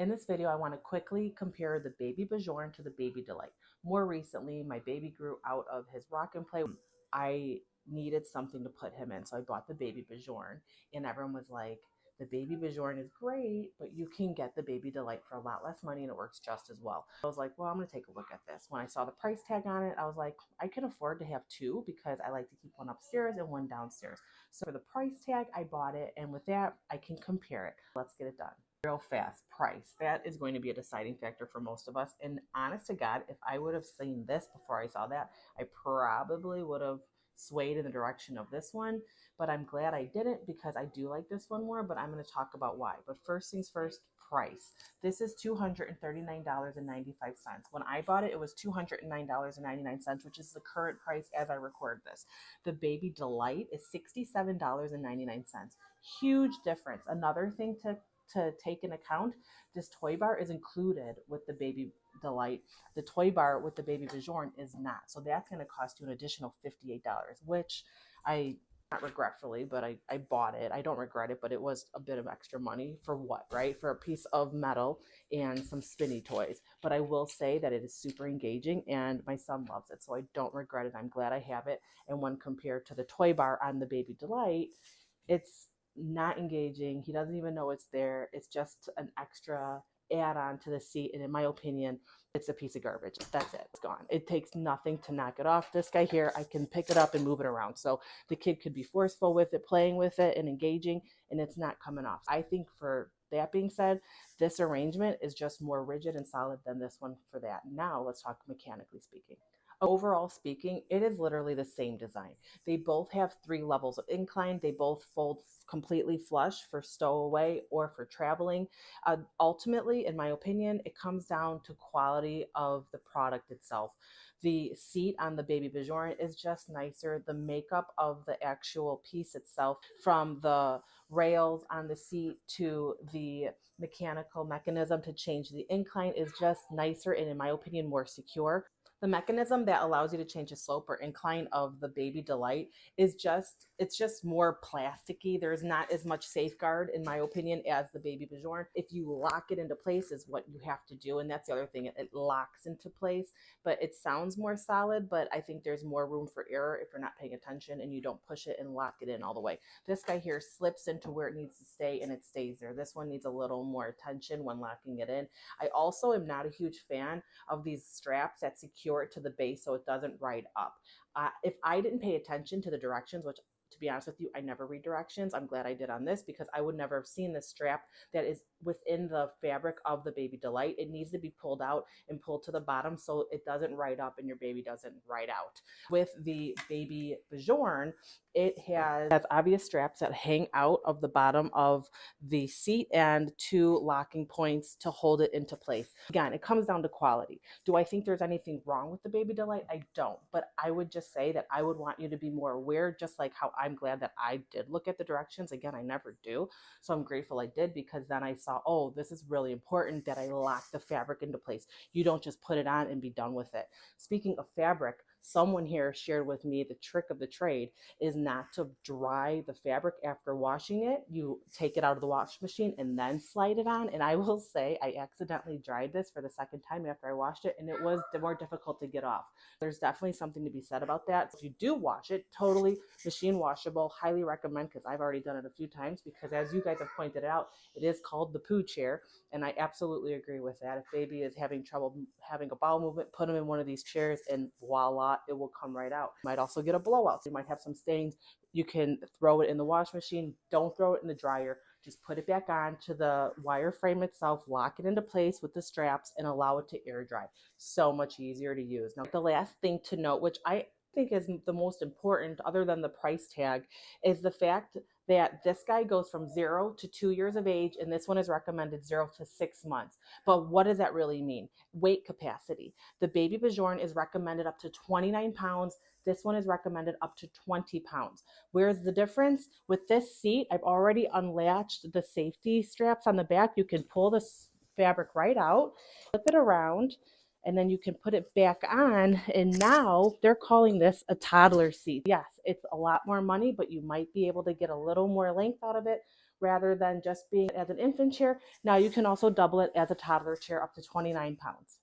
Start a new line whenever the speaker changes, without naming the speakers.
In this video, I want to quickly compare the Baby Bjorn to the Baby Delight. More recently, my baby grew out of his rock and play. I needed something to put him in, so I bought the Baby Bjorn, and everyone was like, the Baby Bjorn is great, but you can get the Baby Delight for a lot less money and it works just as well. I was like, well, I'm going to take a look at this. When I saw the price tag on it, I was like, I can afford to have two because I like to keep one upstairs and one downstairs. So for the price tag, I bought it, and with that, I can compare it. Let's get it done. Real fast, price. That is going to be a deciding factor for most of us. And honest to God, if I would have seen this before I saw that, I probably would have swayed in the direction of this one. But I'm glad I didn't because I do like this one more, but I'm going to talk about why. But first things first, price. This is $239.95. When I bought it, it was $209.99, which is the current price as I record this. The Baby Delight is $67.99. Huge difference. Another thing to take into account, this toy bar is included with the Baby Delight. The toy bar with the Baby Bjorn is not. So that's going to cost you an additional $58, which I, not regretfully, but I bought it. I don't regret it, but it was a bit of extra money for what, right? For a piece of metal and some spinny toys. But I will say that it is super engaging and my son loves it. So I don't regret it. I'm glad I have it. And when compared to the toy bar on the Baby Delight, it's not engaging. He doesn't even know it's there. It's just an extra add-on to the seat, and in my opinion, it's a piece of garbage. That's it. It's gone. It takes nothing to knock it off. This guy here, I can pick it up and move it around. So the kid could be forceful with it, playing with it and engaging, and it's not coming off. I think for that being said, this arrangement is just more rigid and solid than this one for that. Now let's talk mechanically speaking. Overall speaking, it is literally the same design. They both have 3 levels of incline. They both fold completely flush for stowaway or for traveling. Ultimately, in my opinion, it comes down to quality of the product itself. The seat on the Baby Bjorn is just nicer. The makeup of the actual piece itself, from the rails on the seat to the mechanical mechanism to change the incline, is just nicer and, in my opinion, more secure. The mechanism that allows you to change the slope or incline of the Baby Delight is it's just more plasticky. There's not as much safeguard, in my opinion, as the Baby Bjorn. If you lock it into place is what you have to do, and that's the other thing. It locks into place, but it sounds more solid, but I think there's more room for error if you're not paying attention and you don't push it and lock it in all the way. This guy here slips into where it needs to stay and it stays there. This one needs a little more attention when locking it in. I also am not a huge fan of these straps that secure it to the base so it doesn't ride up. If I didn't pay attention to the directions, which, to be honest with you, I never read directions. I'm glad I did on this because I would never have seen this strap that is within the fabric of the Baby Delight. It needs to be pulled out and pulled to the bottom so it doesn't ride up and your baby doesn't ride out. With the Baby Bjorn, it has obvious straps that hang out of the bottom of the seat and 2 locking points to hold it into place. Again, it comes down to quality. Do I think there's anything wrong with the Baby Delight? I don't, but I would just say that I would want you to be more aware, just like how I'm glad that I did look at the directions. Again, I never do, so I'm grateful I did because then I saw, oh, this is really important that I lock the fabric into place. You don't just put it on and be done with it. Speaking of fabric, someone here shared with me the trick of the trade is not to dry the fabric after washing it. You take it out of the wash machine and then slide it on. And I will say I accidentally dried this for the second time after I washed it, and it was more difficult to get off. There's definitely something to be said about that. If you do wash it, totally machine washable. Highly recommend, because I've already done it a few times, because as you guys have pointed out, it is called the poo chair. And I absolutely agree with that. If baby is having trouble having a bowel movement, put them in one of these chairs and voila, it will come right out. You might also get a blowout. So you might have some stains. You can throw it in the wash machine. Don't throw it in the dryer. Just put it back on to the wire frame itself, lock it into place with the straps, and allow it to air dry. So much easier to use. Now, the last thing to note, which I think is the most important other than the price tag, is the fact that this guy goes from 0 to 2 years of age, and this one is recommended 0 to 6 months. But what does that really mean? Weight capacity. The Baby Bjorn is recommended up to 29 pounds. This one is recommended up to 20 pounds. Where's the difference? With this seat, I've already unlatched the safety straps on the back. You can pull this fabric right out, flip it around, and then you can put it back on, and now they're calling this a toddler seat. Yes, it's a lot more money, but you might be able to get a little more length out of it rather than just being as an infant chair. Now you can also double it as a toddler chair up to 29 pounds.